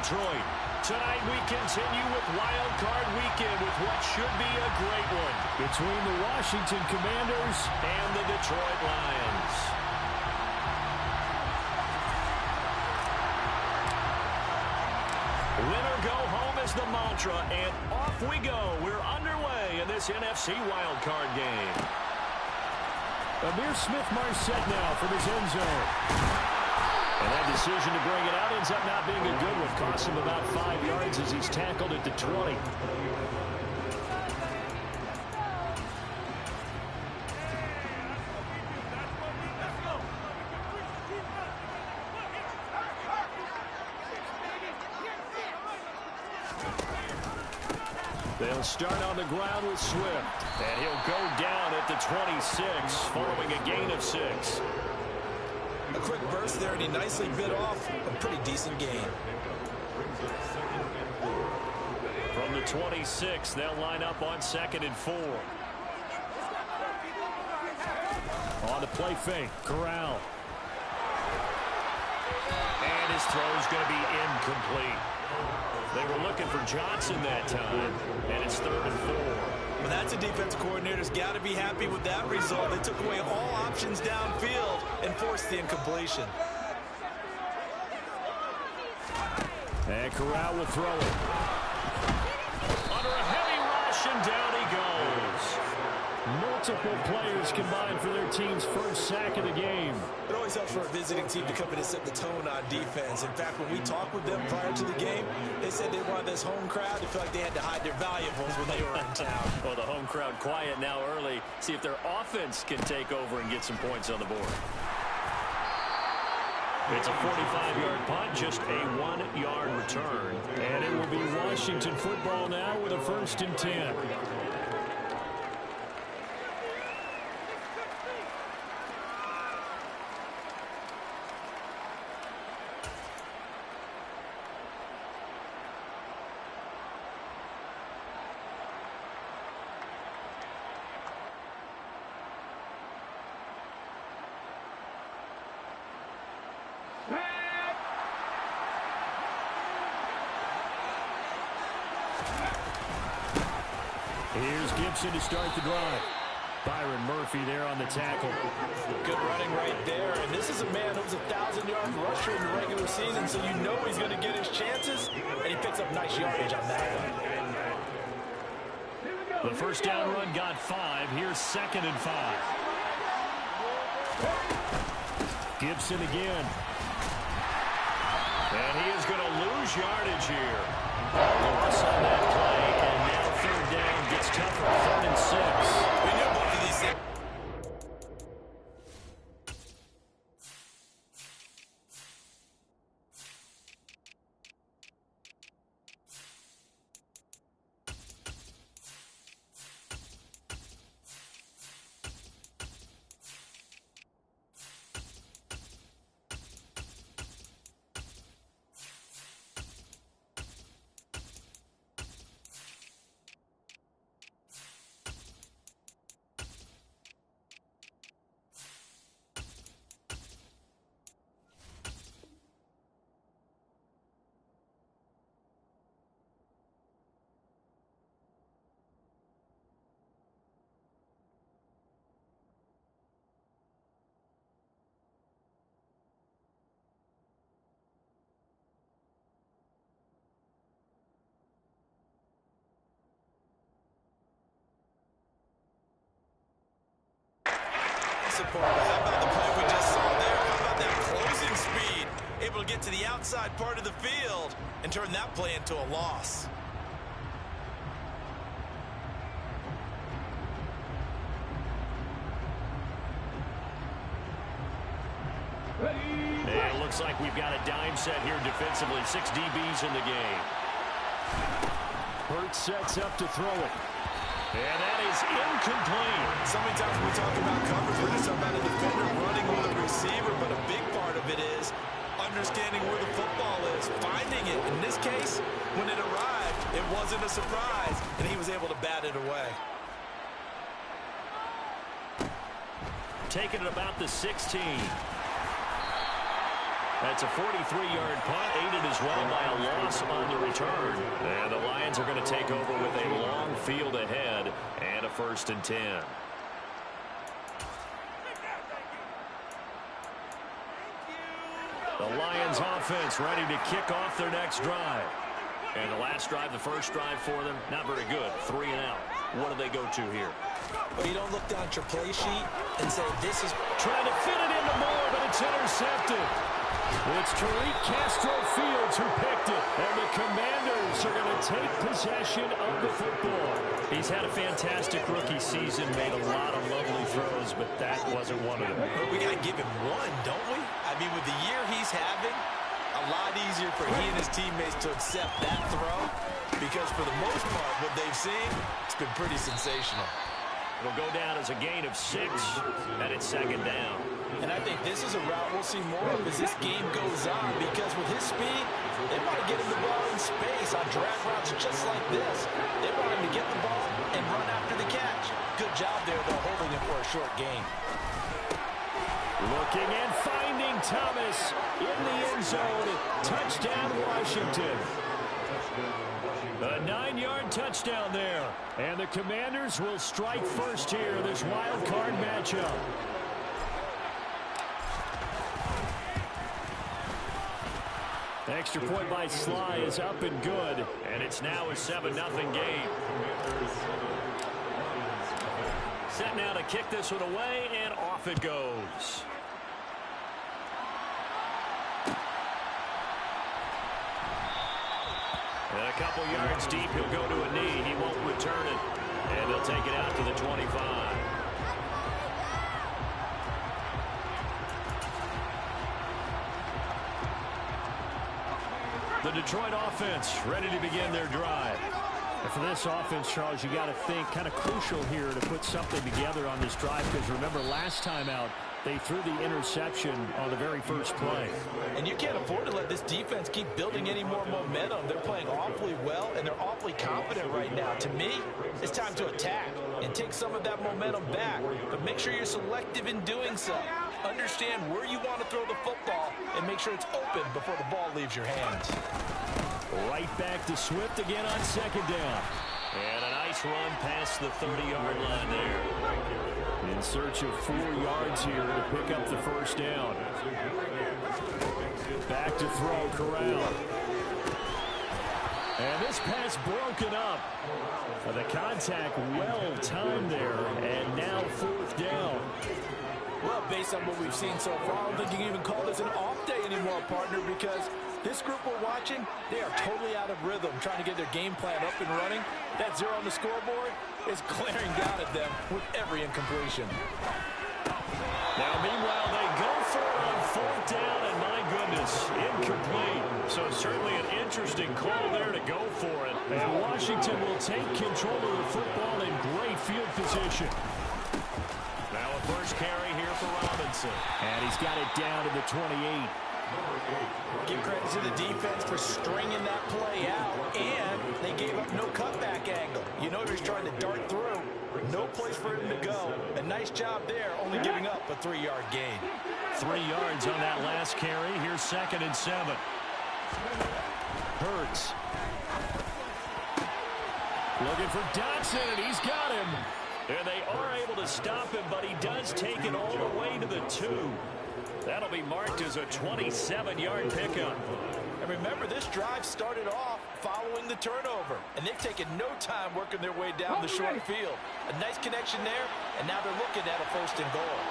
Detroit. Tonight we continue with Wild Card Weekend with what should be a great one between the Washington Commanders and the Detroit Lions. Winner go home is the mantra, and off we go. We're underway in this NFC Wild Card game. Amir Smith-Marset now from his end zone. And that decision to bring it out ends up not being a good one. Costs him about 5 yards as he's tackled at the 20. They'll start on the ground with Swift. And he'll go down at the 26 following a gain of 6. A quick burst there, and he nicely bit off a pretty decent gain. From the 26, they'll line up on 2nd and 4. On the play fake, Corral. And his throw's going to be incomplete. They were looking for Johnson that time, and it's 3rd and 4. Well, that's a defense coordinator's got to be happy with that result. They took away all options downfield and forced the incompletion. And Corral will throw it. Under a heavy rush, and down he goes. Multiple players combined for their team's first sack of the game. It always helps for a visiting team to come in and set the tone on defense. In fact, when we talked with them prior to the game, they said they wanted this home crowd to feel like they had to hide their valuables when they were in town. Well, the home crowd quiet now early. See if their offense can take over and get some points on the board. It's a 45-yard punt, just a 1-yard return. And it will be Washington football now with a 1st and 10. Here's Gibson to start the drive. Byron Murphy there on the tackle. Good running right there. And this is a man who was a 1,000-yard rusher in the regular season, so you know he's going to get his chances, and he picks up nice yardage on that one. The first down run got 5. Here's 2nd and 5. Gibson again. And he is going to lose yardage here. Loss on that play, and now 3rd down gets tougher. 3rd and 6. We knew both of these things. Support. But how about the play we just saw there? How about that closing speed? Able to get to the outside part of the field and turn that play into a loss. And it looks like we've got a dime set here defensively. 6 DBs in the game. Hurts sets up to throw it. And that is incomplete. So many times when we talk about coverage, we're just talking about a defender running with a receiver, but a big part of it is understanding where the football is, finding it. In this case, when it arrived, it wasn't a surprise, and he was able to bat it away. Taking it about the 16. That's a 43-yard punt, aided as well by a loss on the return. And the Lions are going to take over with a long field ahead and a 1st and 10. The Lions offense ready to kick off their next drive. And the last drive, the first drive for them, not very good. 3 and out. What do they go to here? Well, you don't look down at your play sheet and say, this is... Trying to fit it into Moore, but it's intercepted. It's Tariq Castro-Fields who picked it. And the Commanders are going to take possession of the football. He's had a fantastic rookie season, made a lot of lovely throws, but that wasn't one of them. But we got to give him one, don't we? I mean, with the year he's having, a lot easier for he and his teammates to accept that throw, because for the most part, what they've seen, it's been pretty sensational. It'll go down as a gain of 6, and it's 2nd down. And I think this is a route we'll see more of as this game goes on, because with his speed, they want to get him the ball in space on drag routes just like this. They want him to get the ball and run after the catch. Good job there, though, holding him for a short gain. Looking and finding Thomas in the end zone. Touchdown, Washington. A 9-yard touchdown there. And the Commanders will strike first here in this wild card matchup. Extra point by Sly is up and good. And it's now a 7-0 game. Set now to kick this one away, and off it goes. And a couple yards deep, he'll go to a knee. He won't return it. And they'll take it out to the 25. The Detroit offense ready to begin their drive. And for this offense, Charles, you got to think kind of crucial here to put something together on this drive, because remember last time out, they threw the interception on the very first play. And you can't afford to let this defense keep building any more momentum. They're playing awfully well, and they're awfully confident right now. To me, it's time to attack and take some of that momentum back. But make sure you're selective in doing so. Understand where you want to throw the football and make sure it's open before the ball leaves your hands. Right back to Swift again on 2nd down. And a nice run past the 30-yard line there. In search of 4 yards here to pick up the first down. Back to throw, Corral. And this pass broken up. The contact well timed there, and now 4th down. Well, based on what we've seen so far, I don't think you can even call this an off day anymore, partner, because this group we're watching, they are totally out of rhythm, trying to get their game plan up and running. That 0 on the scoreboard is glaring down at them with every incompletion. Now, meanwhile, they go for it on 4th down, and my goodness, incomplete. So certainly an interesting call there to go for it. And Washington will take control of the football in great field position. Now a first carry here for Robinson. And he's got it down to the 28. Give credit to the defense for stringing that play out, and they gave up no cutback angle. You know he was trying to dart through. No place for him to go. A nice job there, only giving up a 3-yard gain. 3 yards on that last carry. Here's 2nd and 7. Hurts. Looking for Dotson, and he's got him. And they are able to stop him, but he does take it all the way to the 2. That'll be marked as a 27-yard pickup. And remember, this drive started off following the turnover, and they've taken no time working their way down the short field. A nice connection there, and now they're looking at a 1st and goal.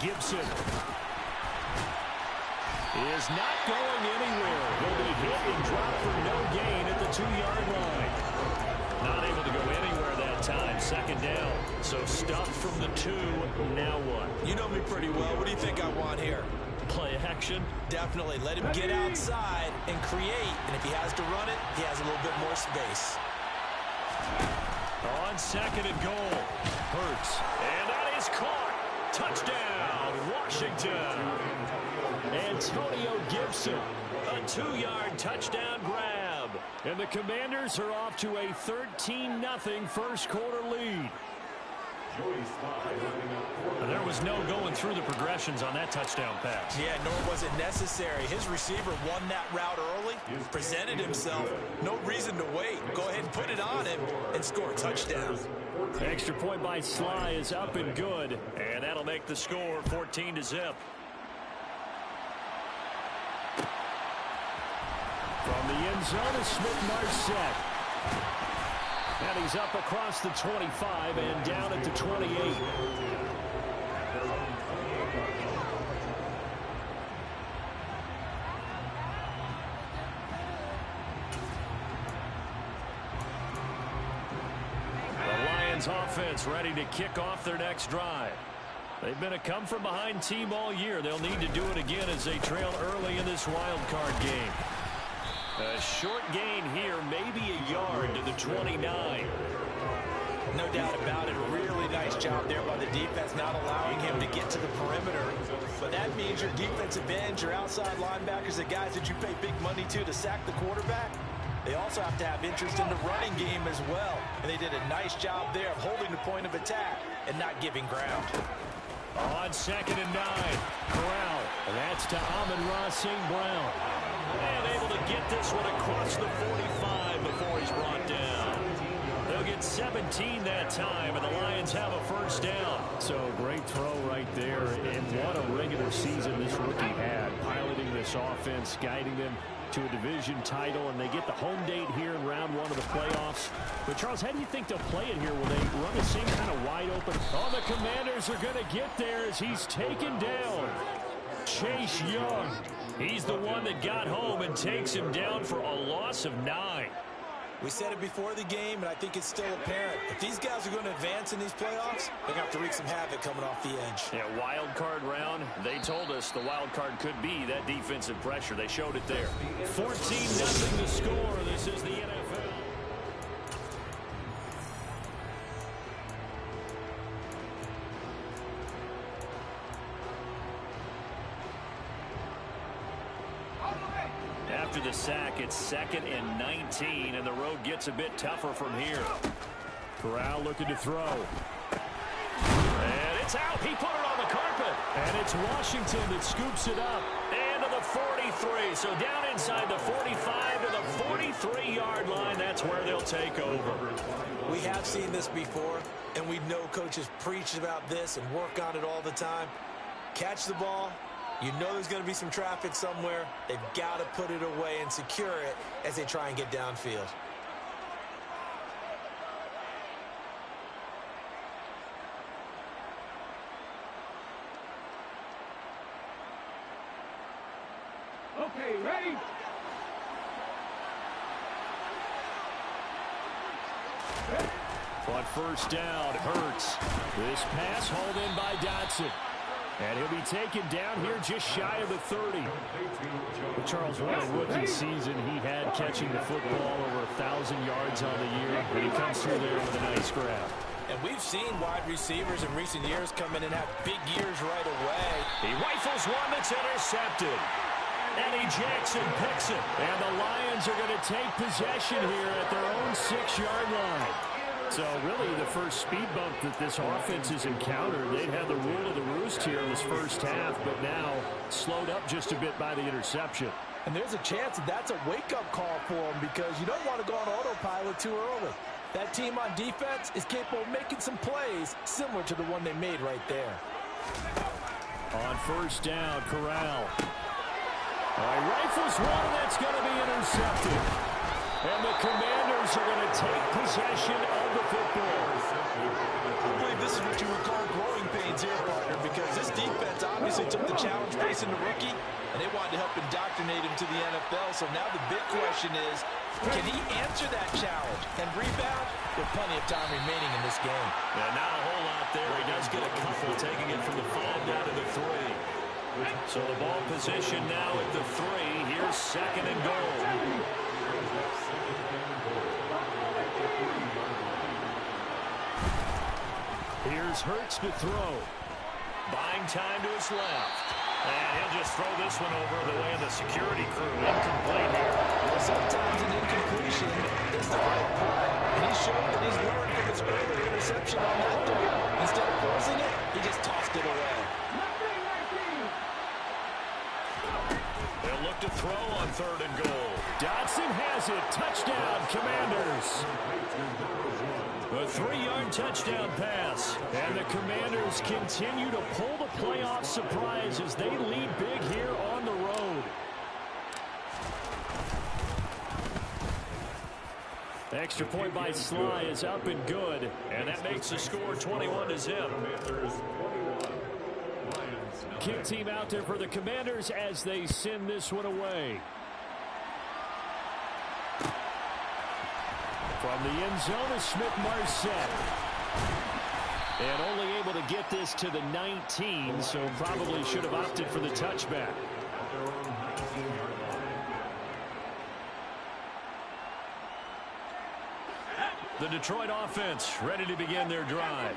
Gibson is not going anywhere. He'll be hit and dropped for no gain at the 2-yard line. Not able to go anywhere that time. 2nd down. So stuffed from the 2. Now what? You know me pretty well. What do you think I want here? Play action? Definitely. Let him get outside and create. And if he has to run it, he has a little bit more space. On 2nd and goal. Hurts. And that is caught. Touchdown, Washington. Antonio Gibson. A 2-yard touchdown grab. And the Commanders are off to a 13-0 first quarter lead. There was no going through the progressions on that touchdown pass. Yeah, nor was it necessary. His receiver won that route early, presented himself. No reason to wait. Go ahead and put it on him and score a touchdown. Extra point by Sly is up and good, and that'll make the score 14-0. From the end zone is Smith-Marset. And he's up across the 25 and down at the 28. The Lions offense ready to kick off their next drive. They've been a come-from-behind team all year. They'll need to do it again as they trail early in this wild card game. A short gain here, maybe a yard to the 29. No doubt about it. A really nice job there by the defense, not allowing him to get to the perimeter. But that means your defensive ends, your outside linebackers, the guys that you pay big money to sack the quarterback, they also have to have interest in the running game as well. And they did a nice job there of holding the point of attack and not giving ground. On 2nd and 9, Corral. And that's to Amon-Ra St. Brown. And able to get this one across the 45 before he's brought down. They'll get 17 that time, and the Lions have a first down. So great throw right there, and what a regular season this rookie had, piloting this offense, guiding them to a division title, and they get the home date here in round 1 of the playoffs. But, Charles, how do you think they'll play it here? Will they run the same kind of wide open? Oh, the Commanders are going to get there as he's taken down. Chase Young. He's the one that got home and takes him down for a loss of 9. We said it before the game, and I think it's still apparent. If these guys are going to advance in these playoffs, they're going to have to wreak some havoc coming off the edge. Yeah, wild card round. They told us the wild card could be that defensive pressure. They showed it there. 14-0 the score. This is the NFL. After the sack, it's 2nd and 19, and the road gets a bit tougher from here. Corral looking to throw. And it's out. He put it on the carpet. And it's Washington that scoops it up. And to the 43. So down inside the 45 to the 43-yard line. That's where they'll take over. We have seen this before, and we know coaches preach about this and work on it all the time. Catch the ball. You know there's going to be some traffic somewhere. They've got to put it away and secure it as they try and get downfield. Okay, ready? On first down, Hurts. This pass hauled in by Dotson. And he'll be taken down here just shy of the 30. Charles, what a rookie season he had, catching the football over 1,000 yards on the year. And he comes through there with a nice grab. And we've seen wide receivers in recent years come in and have big years right away. He rifles one that's intercepted. Eddie Jackson picks it. And the Lions are going to take possession here at their own 6-yard line. So really the first speed bump that this offense has encountered, they'd had the rule of the roost here in this first half, but now slowed up just a bit by the interception. And there's a chance that that's a wake-up call for them, because you don't want to go on autopilot too early. That team on defense is capable of making some plays similar to the one they made right there. On first down, Corral. Rifles one that's going to be intercepted. And the Commanders are going to take possession of the football. I believe this is what you would call growing pains here, partner, because this defense obviously took the challenge facing the rookie, and they wanted to help indoctrinate him to the NFL. So now the big question is, can he answer that challenge and rebound? With plenty of time remaining in this game. Yeah, not a whole lot there. He does get a couple, taking it from the 5 down to the 3. So the ball position now at the 3. Here's 2nd and goal. Here's Hurts to throw. Buying time to his left. And he'll just throw this one over the way of the security crew. Incomplete here. Well, sometimes an incompletion is the right play. And he showed that he's learned from his earlier interception on that throw. Instead of forcing it, he just tossed it away. They'll look to throw on 3rd and goal. Dodson has it. Touchdown, Commanders. A 3-yard touchdown pass. And the Commanders continue to pull the playoff surprise as they lead big here on the road. Extra point by Sly is up and good. And that makes the score 21-0. Kick team out there for the Commanders as they send this one away. From the end zone is Smith-Marset. And only able to get this to the 19, so probably should have opted for the touchback. The Detroit offense ready to begin their drive.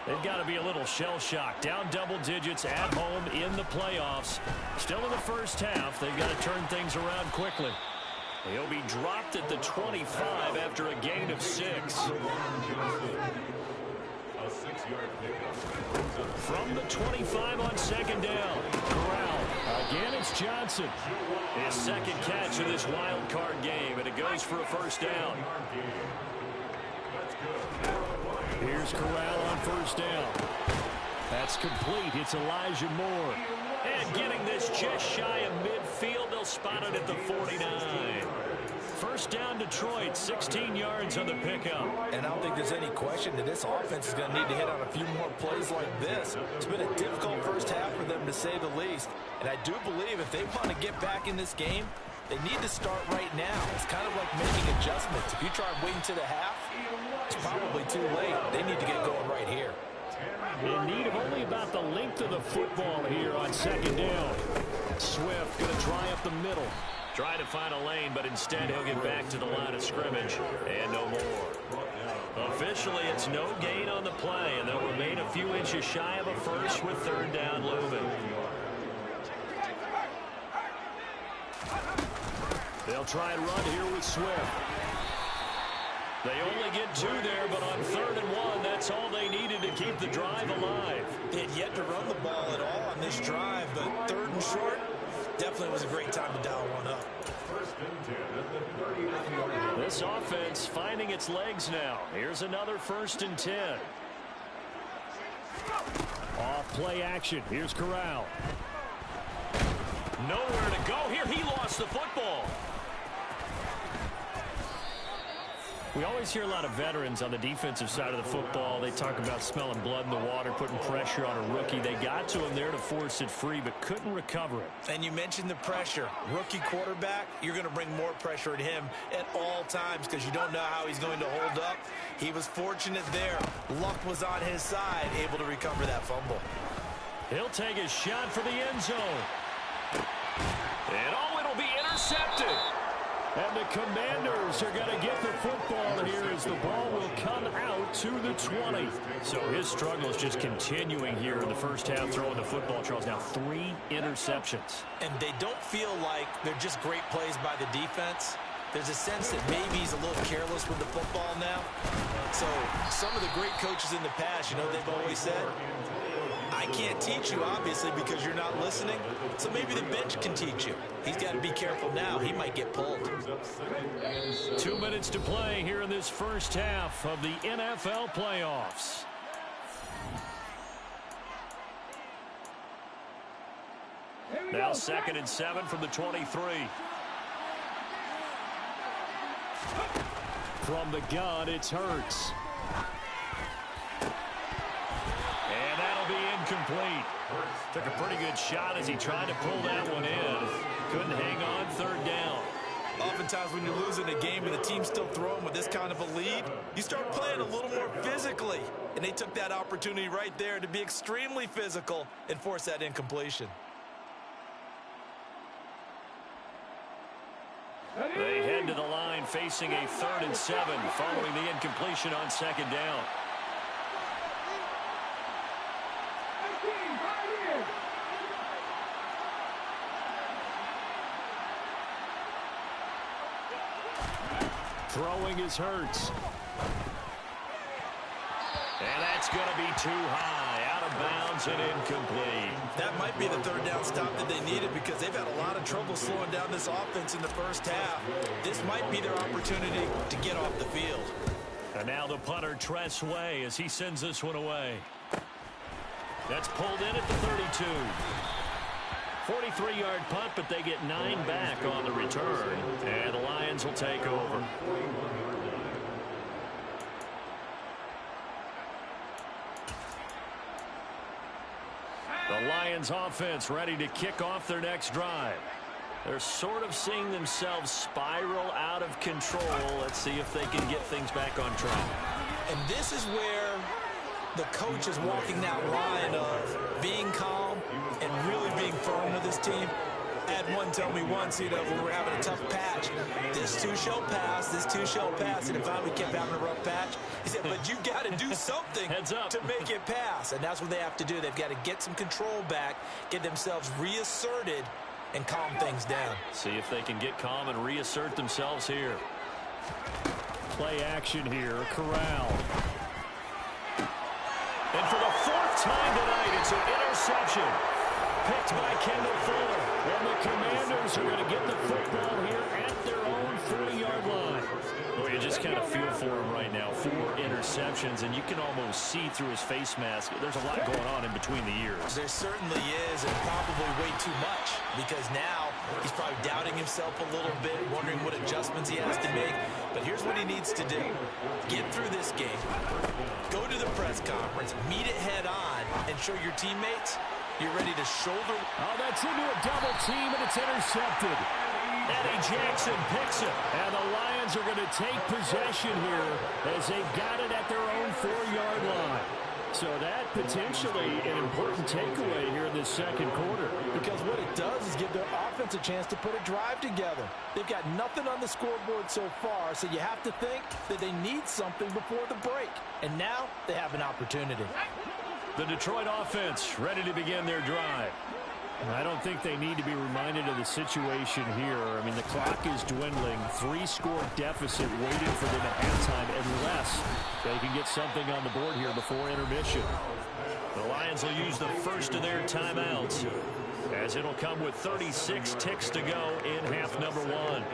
They've got to be a little shell-shocked. Down double digits at home in the playoffs. Still in the first half. They've got to turn things around quickly. He'll be dropped at the 25 after a gain of 6. From the 25 on 2nd down. Corral. Again, it's Johnson. His 2nd catch of this wild card game, and it goes for a 1st down. Here's Corral on 1st down. That's complete. It's Elijah Moore. And getting this just shy of midfield. They'll spot it at the 49. 1st down Detroit, 16 yards on the pickup. And I don't think there's any question that this offense is going to need to hit on a few more plays like this. It's been a difficult first half for them, to say the least. And I do believe if they want to get back in this game, they need to start right now. It's kind of like making adjustments. If you try waiting to the half, it's probably too late. They need to get going right here. In need of only about the length of the football here on 2nd down. Swift going to try up the middle. Trying to find a lane, but instead he'll get back to the line of scrimmage. And no more. Officially, it's no gain on the play, and they'll remain a few inches shy of a first with 3rd down looming. They'll try and run here with Swift. They only get 2 there, but on 3rd and 1, that's all they needed to keep the drive alive. They had yet to run the ball at all on this drive, but 3rd and short definitely was a great time to dial one up. This offense finding its legs now. Here's another 1st and 10. Off play action. Here's Corral. Nowhere to go here. He lost the football. We always hear a lot of veterans on the defensive side of the football. They talk about smelling blood in the water, putting pressure on a rookie. They got to him there to force it free, but couldn't recover it. And you mentioned the pressure. Rookie quarterback, you're going to bring more pressure at him at all times because you don't know how he's going to hold up. He was fortunate there. Luck was on his side, able to recover that fumble. He'll take a shot for the end zone. And oh, it'll be intercepted. And the Commanders are going to get the football here as the ball will come out to the 20. So his struggle is just continuing here in the first half, throwing the football. Charles, now 3 interceptions. And they don't feel like they're just great plays by the defense. There's a sense that maybe he's a little careless with the football now. So some of the great coaches in the past, you know, they've always said, I can't teach you, obviously, because you're not listening. So maybe the bench can teach you. He's got to be careful now. He might get pulled. 2 minutes to play here in this first half of the NFL playoffs. Now 2nd and 7 from the 23. From the gun, it's Hurts. And that'll be incomplete. Took a pretty good shot as he tried to pull that one in. Couldn't hang on, 3rd down. Oftentimes when you're losing a game and the team's still throwing with this kind of a lead, you start playing a little more physically. And they took that opportunity right there to be extremely physical and force that incompletion. They head to the line facing a 3rd and 7 following the incompletion on 2nd down. Throwing is Hurts. That's going to be too high, out of bounds and incomplete. That might be the third down stop that they needed because they've had a lot of trouble slowing down this offense in the first half. This might be their opportunity to get off the field. And now the punter, Tress Way, as he sends this one away. That's pulled in at the 32. 43-yard punt, but they get 9 back on the return. And the Lions will take over. The Lions offense ready to kick off their next drive. They're sort of seeing themselves spiral out of control. Let's see if they can get things back on track. And this is where the coach is walking that line of being calm and really being firm with his team. I had one tell me once, when we were having a tough patch, this too shall pass, this too shall pass. And if we kept having a rough patch, he said, but you got to do something to make it pass. And that's what they have to do. They've got to get some control back, get themselves reasserted, and calm things down. See if they can get calm and reassert themselves here. Play action here, Corral. And for the 4th time tonight, it's an interception. Picked by Kendall Fuller. And the Commanders are going to get the football here at their own 40-yard line. Well, you just kind of feel for him right now. 4 interceptions, and you can almost see through his face mask. There's a lot going on in between the ears. There certainly is, and probably way too much, because now he's probably doubting himself a little bit, wondering what adjustments he has to make. But here's what he needs to do. Get through this game. Go to the press conference, meet it head on, and show your teammates you're ready to shoulder. Oh, that's into a double team, and it's intercepted. Eddie Jackson picks it, and the Lions are going to take possession here as they've got it at their own 4-yard line. So that potentially an important takeaway here in this second quarter. Because what it does is give their offense a chance to put a drive together. They've got nothing on the scoreboard so far, so you have to think that they need something before the break. And now they have an opportunity. The Detroit offense ready to begin their drive. I don't think they need to be reminded of the situation here. I mean, the clock is dwindling. 3-score deficit waiting for them at halftime unless they can get something on the board here before intermission. The Lions will use the first of their timeouts as it'll come with 36 ticks to go in half number 1.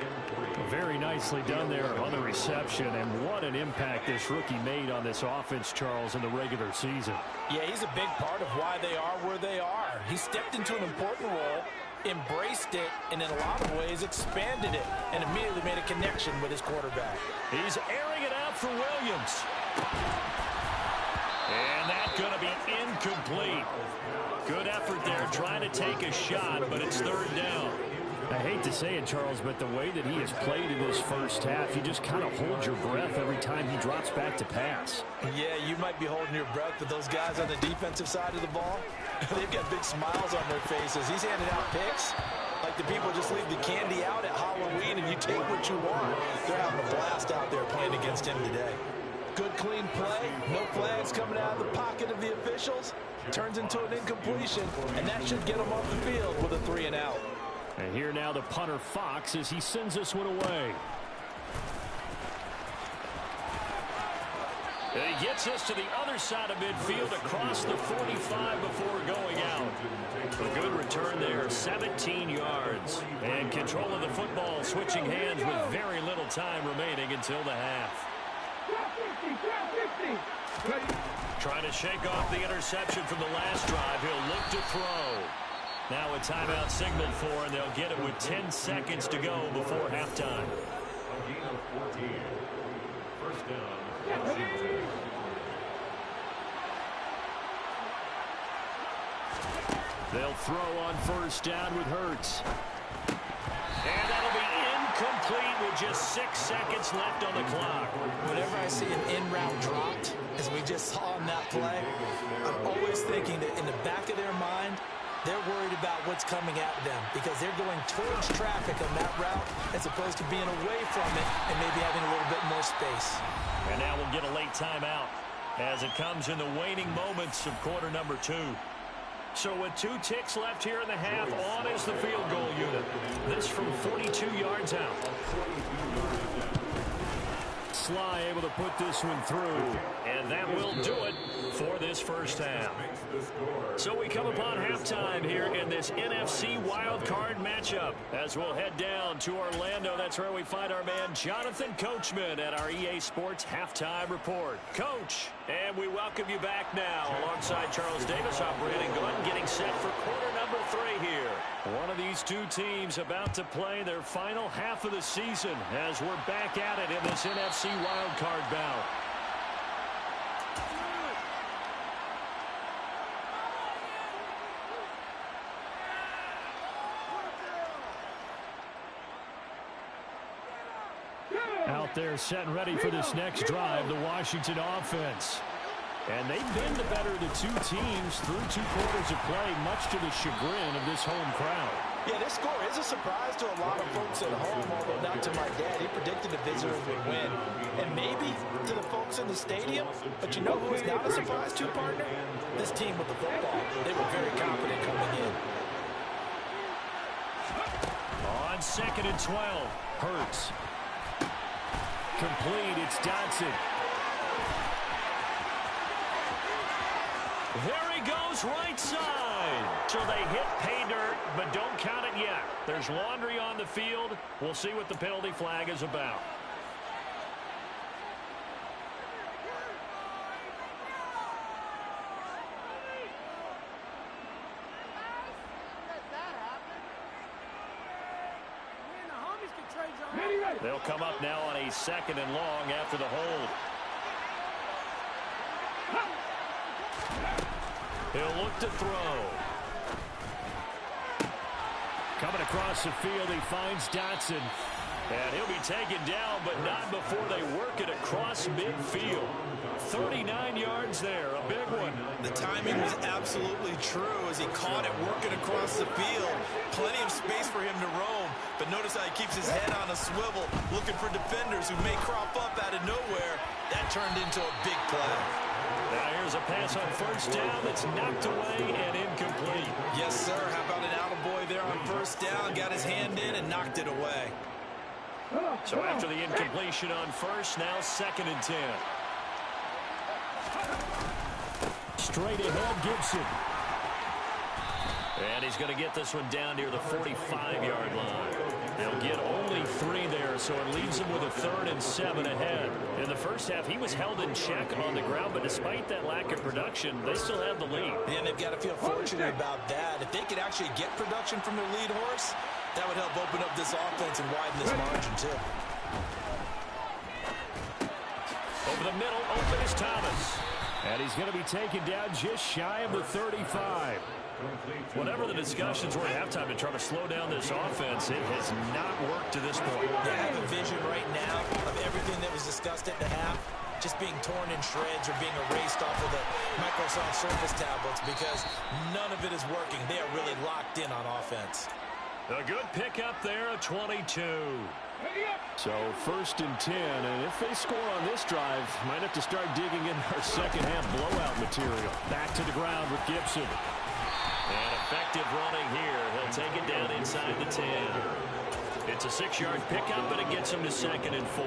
Very nicely done there on the reception, and what an impact this rookie made on this offense, Charles, in the regular season. Yeah, he's a big part of why they are where they are. He stepped into an important role, embraced it, and in a lot of ways expanded it, and immediately made a connection with his quarterback. He's airing it out for Williams. And that's going to be incomplete. Good effort there, trying to take a shot, but it's 3rd down. I hate to say it, Charles, but the way that he has played in this first half, you just kind of hold your breath every time he drops back to pass. Yeah, you might be holding your breath, but those guys on the defensive side of the ball, they've got big smiles on their faces. He's handing out picks like the people just leave the candy out at Halloween and you take what you want. They're having a blast out there playing against him today. Good, clean play. No flags coming out of the pocket of the officials. Turns into an incompletion, and that should get him off the field with a 3-and-out. And here now the punter Fox as he sends this one away. And he gets us to the other side of midfield across the 45 before going out. A good return there, 17 yards. And control of the football switching hands with very little time remaining until the half. Trying to shake off the interception from the last drive. He'll look to throw. Now a timeout signaled for, and they'll get it with 10 seconds to go before halftime. First down. They'll throw on first down with Hurts. And that'll be incomplete with just 6 seconds left on the clock. Whenever I see an in-route dropped, as we just saw in that play, I'm always thinking that in the back of their mind, they're worried about what's coming at them because they're going towards traffic on that route as opposed to being away from it and maybe having a little bit more space. And now we'll get a late timeout as it comes in the waning moments of quarter number 2. So with 2 ticks left here in the half, on is the field goal unit. This from 42 yards out. Sly able to put this one through, and that will do it for this first half. So we come upon halftime here in this NFC wildcard matchup as we'll head down to Orlando. That's where we find our man Jonathan Coachman at our EA Sports Halftime Report. Coach, and we welcome you back now alongside Charles Davis. I'm Brandon Glenn getting set for quarter number 3 here. One of these two teams about to play their final half of the season as we're back at it in this NFC wildcard bout. Out there set and ready for this next drive, the Washington offense. And they've been the better of the two teams through 2 quarters of play, much to the chagrin of this home crowd. Yeah, this score is a surprise to a lot of folks at home, although not to my dad. He predicted the visitors would win. And maybe to the folks in the stadium. But you know who is not a surprise to, partner? This team with the football. They were very confident coming in. On 2nd and 12, Hurts. Complete, it's Dotson. There he goes, right side. So they hit pay dirt, but don't count it yet. There's laundry on the field. We'll see what the penalty flag is about. They'll come up now on a 2nd and long after the hold. He'll look to throw. Coming across the field, he finds Dotson. And he'll be taken down, but not before they work it across midfield. 39 yards there, a big one. The timing was absolutely true as he caught it working across the field. Plenty of space for him to roam, but notice how he keeps his head on a swivel, looking for defenders who may crop up out of nowhere. That turned into a big play. Now here's a pass on 1st down that's knocked away and incomplete. Yes, sir. How about an attaboy there on 1st down? Got his hand in and knocked it away. So after the incompletion on 1st, now 2nd and 10. Straight ahead, Gibson. And he's going to get this one down near the 45-yard line. They'll get only 3 there, so it leaves him with a 3rd and 7 ahead. In the first half, he was held in check on the ground, but despite that lack of production, they still have the lead. And they've got to feel fortunate about that. If they could actually get production from their lead horse, that would help open up this offense and widen this margin, too. Over the middle, open is Thomas. And he's going to be taken down just shy of the 35. Whatever the discussions were at halftime to try to slow down this offense, it has not worked to this point. I have a vision right now of everything that was discussed at the half just being torn in shreds or being erased off of the Microsoft Surface tablets because none of it is working. They are really locked in on offense. A good pickup there, a 22. So 1st and 10, and if they score on this drive, might have to start digging in our second half blowout material. Back to the ground with Gibson. And effective running here. He'll take it down inside the 10. It's a 6-yard pickup, but it gets him to 2nd and 4.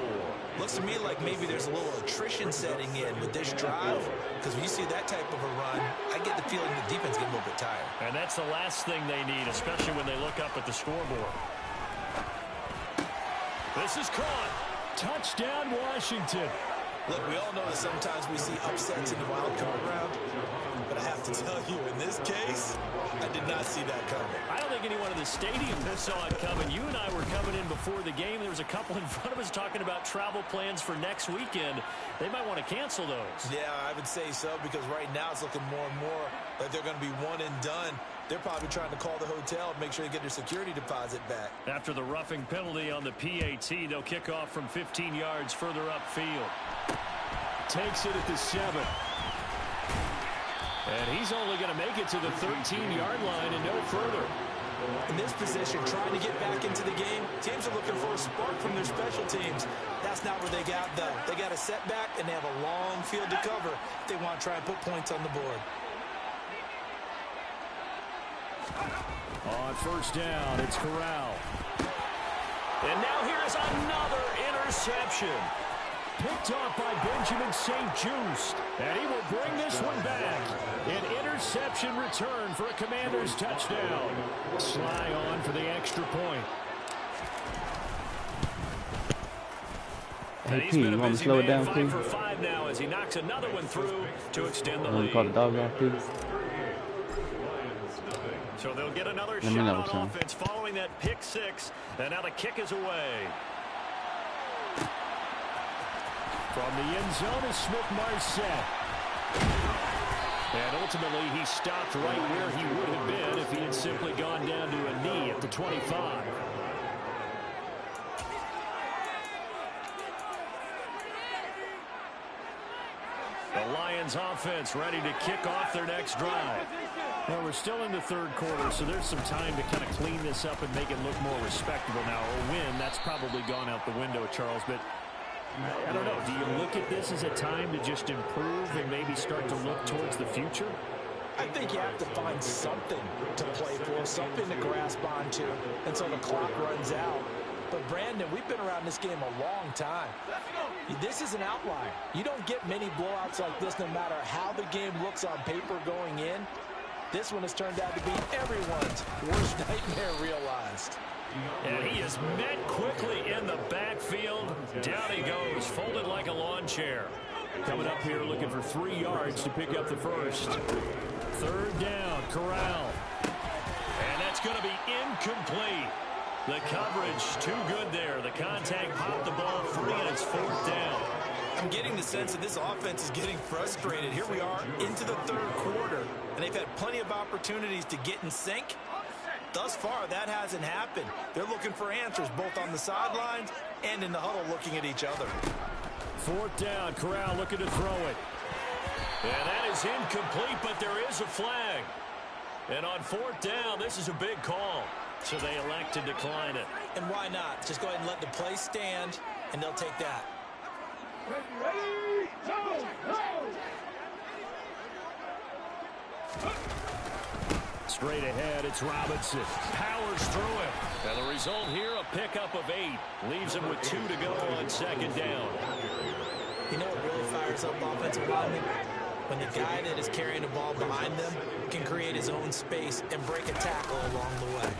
Looks to me like maybe there's a little attrition setting in with this drive, because when you see that type of a run, I get the feeling the defense gets a little bit tired. And that's the last thing they need, especially when they look up at the scoreboard. This is caught. Touchdown, Washington. Look, we all know that sometimes we see upsets in the wild card round, but I have to tell you, in this case, I did not see that coming. I don't think anyone in the stadium saw it coming. You and I were coming in before the game. There was a couple in front of us talking about travel plans for next weekend. They might want to cancel those. Yeah, I would say so, because right now it's looking more and more like they're going to be one and done. They're probably trying to call the hotel and make sure they get their security deposit back. After the roughing penalty on the PAT, they'll kick off from 15 yards further upfield. Takes it at the 7. And he's only going to make it to the 13-yard line and no further. In this position, trying to get back into the game, teams are looking for a spark from their special teams. That's not where they got, though. They got a setback, and they have a long field to cover if they want to try and put points on the board. On 1st down, it's Corral. And now here's another interception. picked off by Benjamin St-Juste. And he will bring this one back. An interception return for a Commanders touchdown. Sly on for the extra point. Hey, P, you want me to slow it down, P? For 5 now as he knocks another one through to extend the lead. Call the dogs off, P? So they'll get another shot on offense following that pick 6. And now the kick is away. From the end zone is Smith-Marset. And ultimately, he stopped right where he would have been if he had simply gone down to a knee at the 25. The Lions offense ready to kick off their next drive. Well, we're still in the third quarter, so there's some time to kind of clean this up and make it look more respectable now. A win, that's probably gone out the window, Charles, but I don't know. Do you look at this as a time to just improve and maybe start to look towards the future? I think you have to find something to play for, something to grasp onto until the clock runs out. But, Brandon, we've been around this game a long time. This is an outlier. You don't get many blowouts like this no matter how the game looks on paper going in. This one has turned out to be everyone's worst nightmare realized. And he is met quickly in the backfield. Down he goes, folded like a lawn chair. Coming up here looking for 3 yards to pick up the first. Third down, Corral. And that's going to be incomplete. The coverage too good there. The contact popped the ball free, and it's 4th down. I'm getting the sense that this offense is getting frustrated. Here we are into the third quarter, and they've had plenty of opportunities to get in sync. Thus far, that hasn't happened. They're looking for answers both on the sidelines and in the huddle looking at each other. 4th down, Corral looking to throw it. And that is incomplete, but there is a flag. And on 4th down, this is a big call. So they elect to decline it. And why not? Just go ahead and let the play stand, and they'll take that. Ready, go, go! Straight ahead, it's Robinson. Powers through it. And the result here, a pickup of 8. Leaves him with 2 to go on 2nd down. You know what really fires up offensive linemen? When the guy that is carrying the ball behind them can create his own space and break a tackle along the way.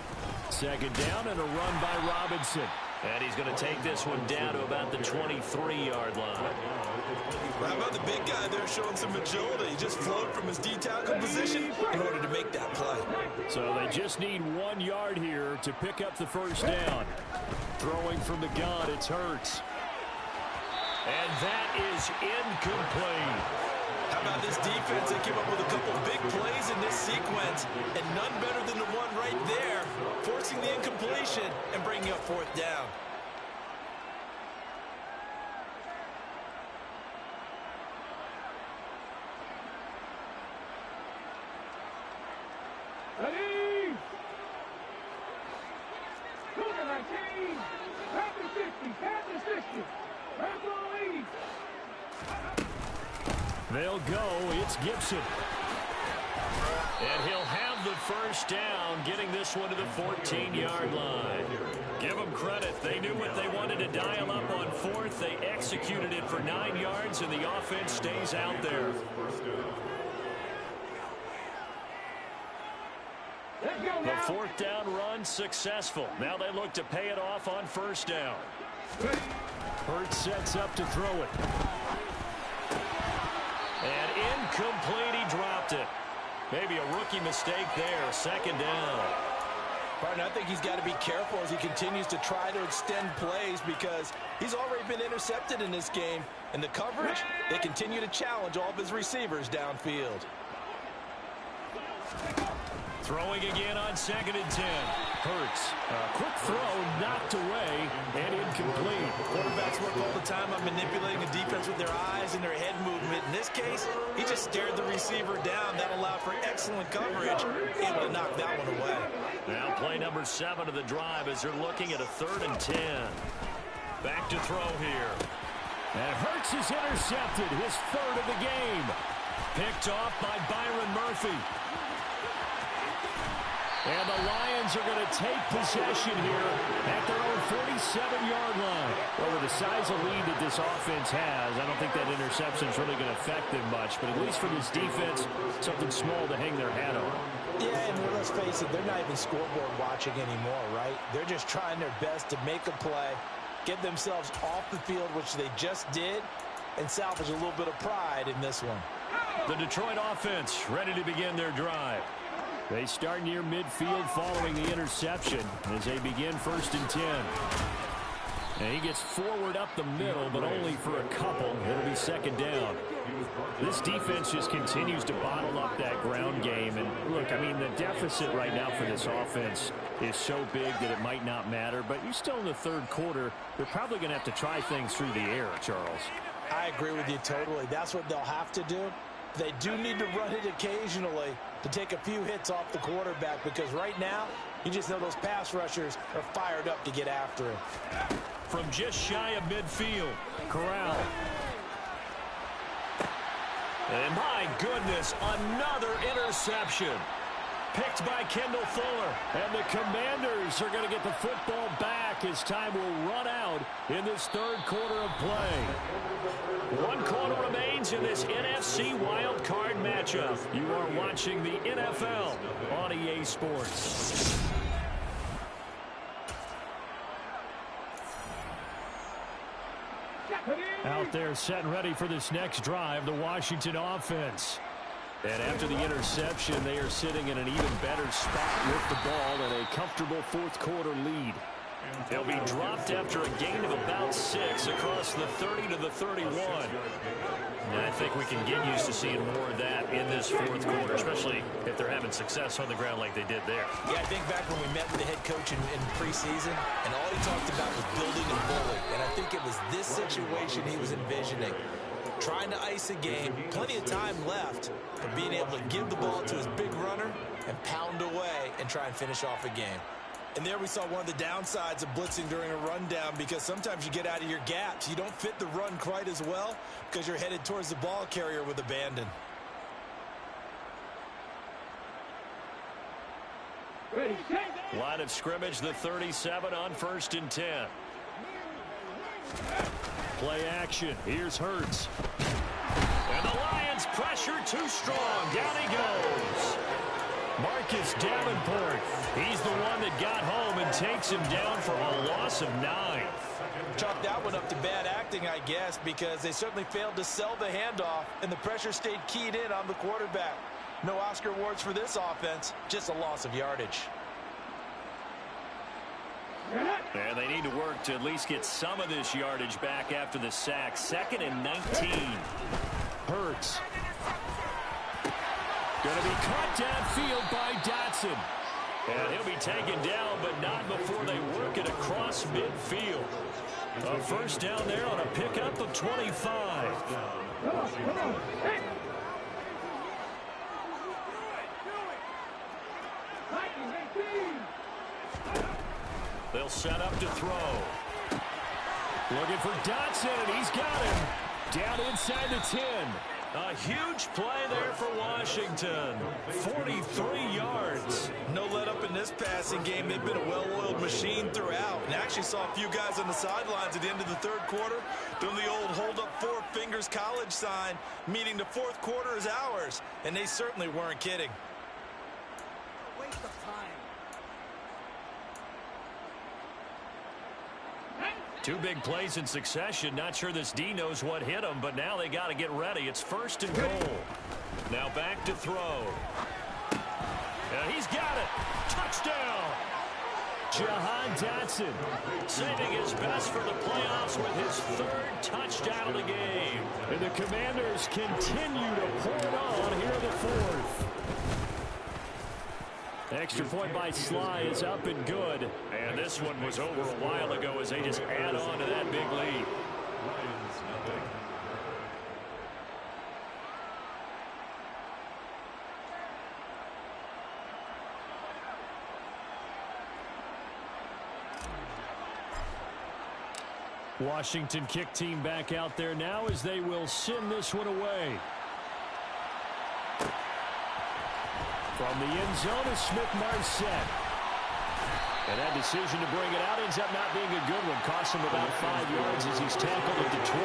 2nd down and a run by Robinson. And he's going to take this one down to about the 23-yard line. How about the big guy there showing some agility? He just flowed from his D-tackle position in order to make that play. So they just need 1 yard here to pick up the first down. Throwing from the gun, it's Hurts. And that is incomplete. How about this defense? They came up with a couple big plays in this sequence, and none better than the one right there, forcing the incompletion and bringing up 4th down. Ready! Look at that team! Panther 60, Panther 60, Panther 80. They'll go. It's Gibson. And he'll have the first down, getting this one to the 14-yard line. Give them credit. They knew what they wanted to dial up on 4th. They executed it for 9 yards, and the offense stays out there. The 4th down run successful. Now they look to pay it off on 1st down. Hurts sets up to throw it. And incomplete, he dropped it. Maybe a rookie mistake there. 2nd down. Partner, I think he's got to be careful as he continues to try to extend plays because he's already been intercepted in this game. And the coverage, they continue to challenge all of his receivers downfield. Throwing again on 2nd and 10. Hurts. A quick throw knocked away and incomplete. Quarterbacks work all the time on manipulating the defense with their eyes and their head movement. In this case, he just stared the receiver down. That allowed for excellent coverage, able to knock that one away. Now play number 7 of the drive as they're looking at a 3rd and 10. Back to throw here. And Hurts is intercepted, his 3rd of the game. Picked off by Byron Murphy. And the Lions are going to take possession here at their own 47-yard line. Well, with a the size of lead that this offense has, I don't think that interception is really going to affect them much. But at least for this defense, something small to hang their hat on. Yeah, and let's face it, they're not even scoreboard watching anymore, right? They're just trying their best to make a play, get themselves off the field, which they just did, and salvage a little bit of pride in this one. The Detroit offense ready to begin their drive. They start near midfield following the interception as they begin 1st and 10. And he gets forward up the middle, but only for a couple. It'll be 2nd down. This defense just continues to bottle up that ground game. And look, I mean, the deficit right now for this offense is so big that it might not matter. But you're still in the 3rd quarter. They're probably going to have to try things through the air, Charles. I agree with you totally. That's what they'll have to do. They do need to run it occasionally to take a few hits off the quarterback, because right now, you just know those pass rushers are fired up to get after him. From just shy of midfield, Corral. and my goodness, another interception. Picked by Kendall Fuller. And the Commanders are going to get the football back as time will run out in this 3rd quarter of play. 1 quarter remains in this NFC Wild Card matchup. You are watching the NFL on EA Sports. Out there set and ready for this next drive, the Washington offense. And after the interception, they are sitting in an even better spot with the ball and a comfortable 4th quarter lead. They'll be dropped after a gain of about 6 across the 30 to the 31. And I think we can get used to seeing more of that in this 4th quarter, especially if they're having success on the ground like they did there. Yeah, I think back when we met with the head coach in preseason, and all he talked about was building and bullying. And I think it was this situation he was envisioning. Trying to ice a game, plenty of time left, but being able to give the ball to his big runner and pound away and try and finish off a game. And there we saw one of the downsides of blitzing during a rundown, because sometimes you get out of your gaps. You don't fit the run quite as well because you're headed towards the ball carrier with abandon. Line of scrimmage, the 37 on 1st and 10. Play action. Here's Hurts. And the Lions pressure too strong. Down he goes. Marcus Davenport. He's the one that got home and takes him down for a loss of 9. Chalk that one up to bad acting, I guess, because they certainly failed to sell the handoff, and the pressure stayed keyed in on the quarterback. No Oscar awards for this offense, just a loss of yardage. And they need to work to at least get some of this yardage back after the sack. 2nd and 19. Hurts. Going to be caught downfield by Dotson. And he'll be taken down, but not before they work it across midfield. A 1st down there on a pickup of 25. They'll set up to throw. Looking for Dotson, and he's got him. Down inside the 10. A huge play there for Washington. 43 yards. No let up in this passing game. They've been a well-oiled machine throughout. And actually saw a few guys on the sidelines at the end of the 3rd quarter doing the old hold up 4 fingers college sign, meaning the 4th quarter is ours. And they certainly weren't kidding. Waste of time. 2 big plays in succession. Not sure this D knows what hit him, but now they got to get ready. It's 1st and goal. Now back to throw. And he's got it. Touchdown. Jahan Dotson. Saving his best for the playoffs with his 3rd touchdown of the game. And the Commanders continue to pour it on here in the 4th. Extra point by Sly is up and good. And this one was over a while ago as they just add on to that big lead. Washington kick team back out there now as they will send this one away. From the end zone is Smith-Marset. And that decision to bring it out ends up not being a good one. Costs him about 5 yards as he's tackled at the 20.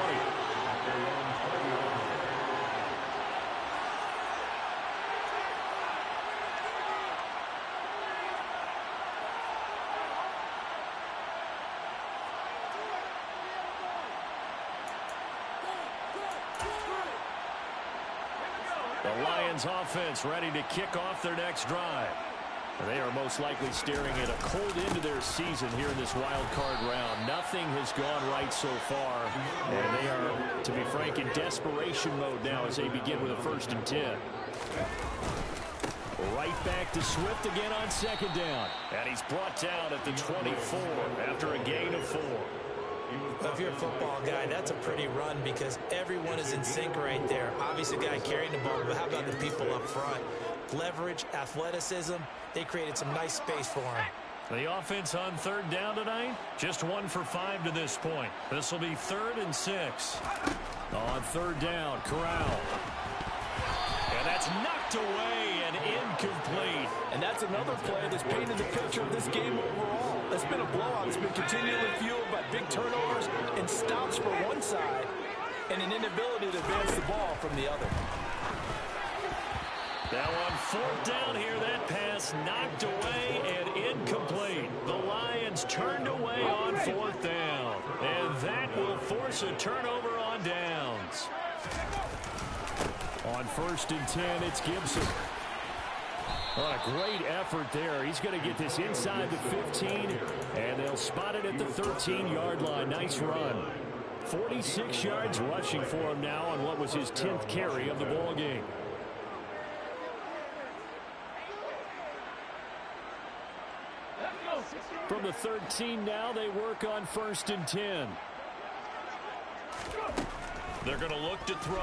The Lions offense ready to kick off their next drive. They are most likely staring at a cold end to their season here in this wild card round. Nothing has gone right so far, and they are, to be frank, in desperation mode now as they begin with a 1st and 10. Right back to Swift again on 2nd down, and he's brought down at the 24 after a gain of 4. If you're a football guy, that's a pretty run because everyone is in sync right there. Obviously, the guy carrying the ball, but how about the people up front? Leverage, athleticism, they created some nice space for him. The offense on 3rd down tonight, just 1 for 5 to this point. This will be 3rd and 6. On 3rd down, Corral. And that's knocked away and incomplete. And that's another play that's painted the picture of this game overall. It's been a blowout. It's been continually fueled by big turnovers and stops for one side and an inability to advance the ball from the other. Now on 4th down here, that pass knocked away and incomplete. The Lions turned away on 4th down. And that will force a turnover on downs. On 1st and 10, it's Gibson. What a great effort there. He's going to get this inside the 15, and they'll spot it at the 13-yard line. Nice run. 46 yards rushing for him now on what was his 10th carry of the ball game. From the 13 now, they work on 1st and 10. They're going to look to throw.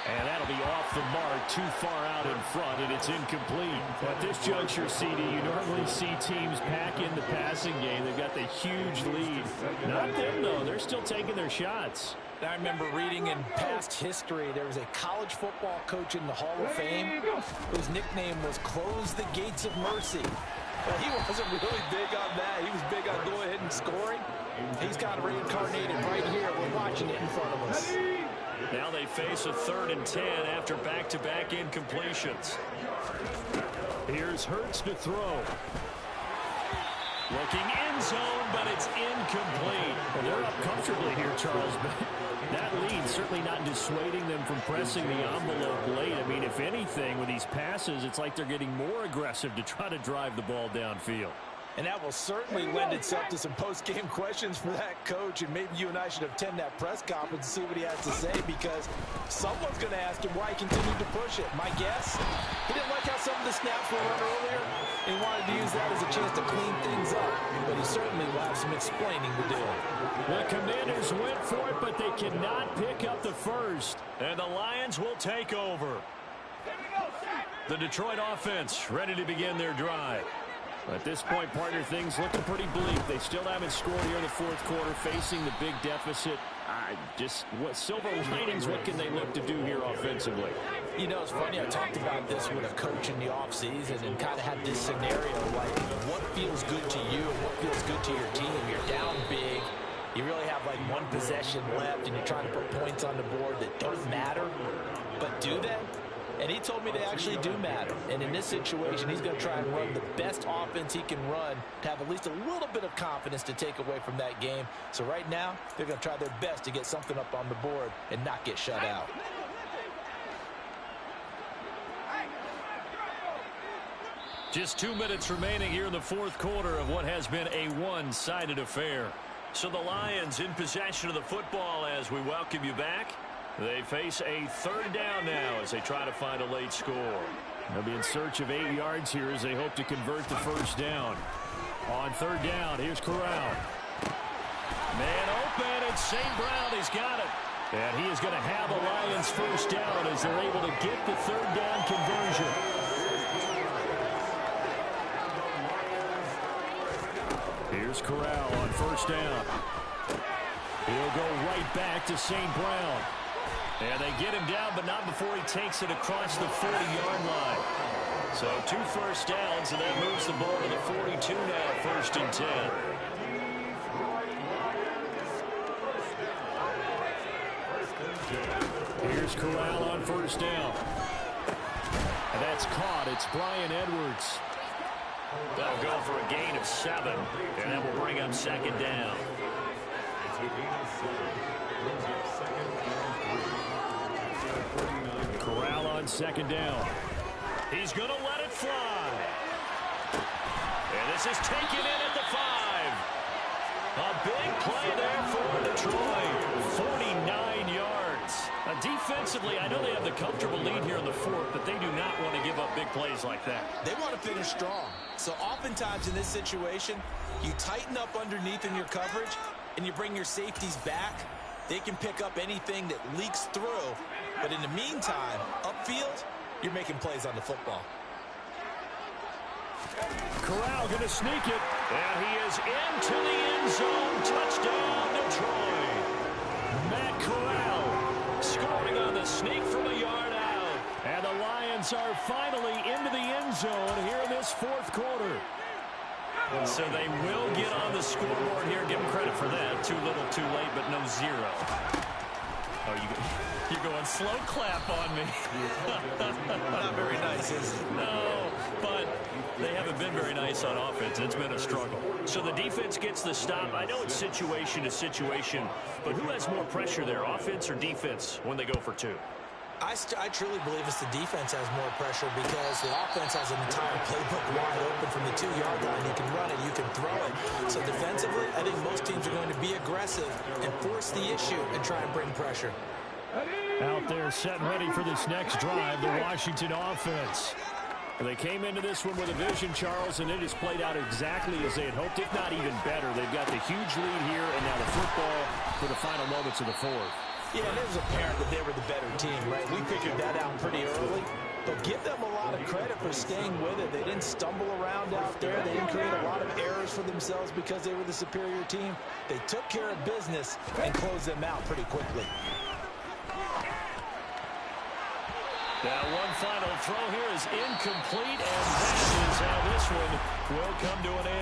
And that'll be off the mark, too far out in front, and it's incomplete. At this juncture, CD, you normally see teams pack in the passing game. They've got the huge lead. Not them, though. They're still taking their shots. I remember reading in past history, there was a college football coach in the Hall of Fame whose nickname was Close the Gates of Mercy. But he wasn't really big on that. He was big on going ahead and scoring. He's got it reincarnated right here. We're watching it in front of us. Now they face a 3rd and 10 after back-to-back incompletions. Here's Hurts to throw. Looking end zone, but it's incomplete. Well, they're up comfortably here, Charles, but that lead certainly not dissuading them from pressing the envelope late. I mean, if anything, with these passes, it's like they're getting more aggressive to try to drive the ball downfield. And that will certainly lend itself to some post-game questions for that coach, and maybe you and I should attend that press conference and see what he has to say, because someone's going to ask him why he continued to push it. My guess, he didn't like how some of the snaps were run earlier, and he wanted to use that as a chance to clean things up, but he certainly will have some explaining to do. The Commanders went for it, but they cannot pick up the first, and the Lions will take over. The Detroit offense ready to begin their drive. At this point, partner, things looking pretty bleak. They still haven't scored here in the 4th quarter, facing the big deficit. What silver linings, what can they look to do here offensively? You know, it's funny, I talked about this with a coach in the offseason and kind of had this scenario, like, what feels good to you and what feels good to your team? You're down big. You really have, like, 1 possession left, and you're trying to put points on the board that don't matter. But do they? And he told me they actually do matter. And in this situation, he's going to try and run the best offense he can run to have at least a little bit of confidence to take away from that game. So right now, they're going to try their best to get something up on the board and not get shut out. Just 2 minutes remaining here in the 4th quarter of what has been a one-sided affair. So the Lions in possession of the football as we welcome you back. They face a 3rd down now as they try to find a late score. They'll be in search of 8 yards here as they hope to convert the 1st down. On 3rd down, here's Corral. Man open, and St. Brown, he's got it. And he is going to have a Lions 1st down as they're able to get the 3rd down conversion. Here's Corral on 1st down. He'll go right back to St. Brown. And they get him down, but not before he takes it across the 40-yard line. So 2 first downs, and that moves the ball to the 42 now, 1st and 10. Here's Corral on 1st down. And that's caught. It's Bryan Edwards. They'll go for a gain of 7, and that will bring up 2nd down. Corral on 2nd down. He's going to let it fly. And this is taken in at the 5. A big play there for Detroit. 49 yards. Defensively, I know they have the comfortable lead here in the 4th, but they do not want to give up big plays like that. They want to finish strong. So oftentimes in this situation, you tighten up underneath in your coverage, and you bring your safeties back. They can pick up anything that leaks through. But in the meantime, upfield, you're making plays on the football. Corral going to sneak it. And he is into the end zone. Touchdown, Detroit. Matt Corral scoring on the sneak from a yard out. And the Lions are finally into the end zone here in this 4th quarter. So they will get on the scoreboard here. Give them credit for that. Too little, too late, but no 0. Oh, you're going slow clap on me. Not very nice, is it? No, but they haven't been very nice on offense. It's been a struggle. So the defense gets the stop. I know it's situation to situation, but who has more pressure there, offense or defense, when they go for 2? I truly believe it's the defense has more pressure because the offense has an entire playbook wide open from the 2-yard line. You can run it, you can throw it. So defensively, I think most teams are going to be aggressive and force the issue and try and bring pressure. Out there set and ready for this next drive, the Washington offense. They came into this one with a vision, Charles, and it has played out exactly as they had hoped, if not even better. They've got the huge lead here, and now the football for the final moments of the 4th. Yeah, and it was apparent that they were the better team, right? We figured that out pretty early. But give them a lot of credit for staying with it. They didn't stumble around out there. They didn't create a lot of errors for themselves because they were the superior team. They took care of business and closed them out pretty quickly. Now one final throw here is incomplete, and that is how this one will come to an end.